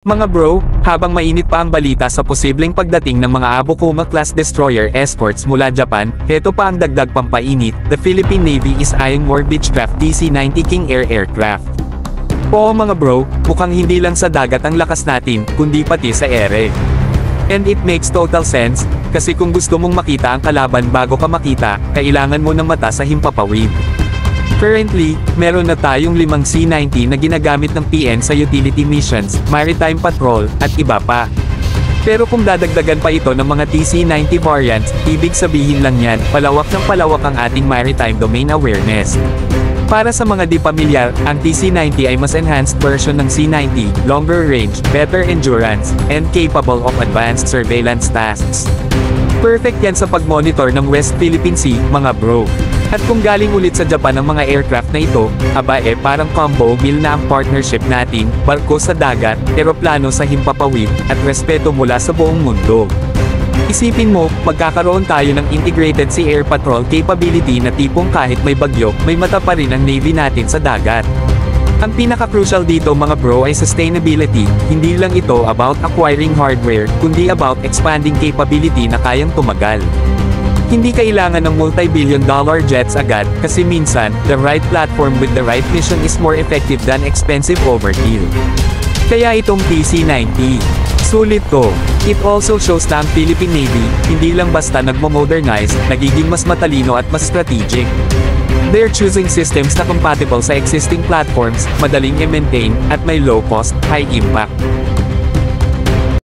Mga bro, habang mainit pa ang balita sa posibleng pagdating ng mga Abukuma-class destroyer escorts mula Japan, heto pa ang dagdag pampainit, the Philippine Navy is eyeing more Beechcraft DC-90 King Air aircraft. Oo mga bro, mukhang hindi lang sa dagat ang lakas natin, kundi pati sa ere. And it makes total sense, kasi kung gusto mong makita ang kalaban bago ka makita, kailangan mo ng mata sa himpapawid. Currently, meron na tayong 5 C-90 na ginagamit ng PN sa utility missions, maritime patrol, at iba pa. Pero kung dadagdagan pa ito ng mga TC-90 variants, ibig sabihin lang yan, palawak ng palawak ang ating maritime domain awareness. Para sa mga di pamilyar, ang TC-90 ay mas enhanced version ng C-90, longer range, better endurance, and capable of advanced surveillance tasks. Perfect yan sa pag-monitor ng West Philippine Sea, mga bro. At kung galing ulit sa Japan ang mga aircraft na ito, parang combo meal na ang partnership natin, barko sa dagat, eroplano sa himpapawid, at respeto mula sa buong mundo. Isipin mo, magkakaroon tayo ng integrated sea air patrol capability na tipong kahit may bagyo, may mata pa rin ang Navy natin sa dagat. Ang pinaka-crucial dito mga bro ay sustainability, hindi lang ito about acquiring hardware, kundi about expanding capability na kayang tumagal. Hindi kailangan ng multi-billion dollar jets agad, kasi minsan, the right platform with the right mission is more effective than expensive overkill. Kaya itong TC-90. Sulit to. It also shows na ang Philippine Navy, hindi lang basta nagmo-modernize, nagiging mas matalino at mas strategic. They're choosing systems na compatible sa existing platforms, madaling i-maintain, at may low cost, high impact.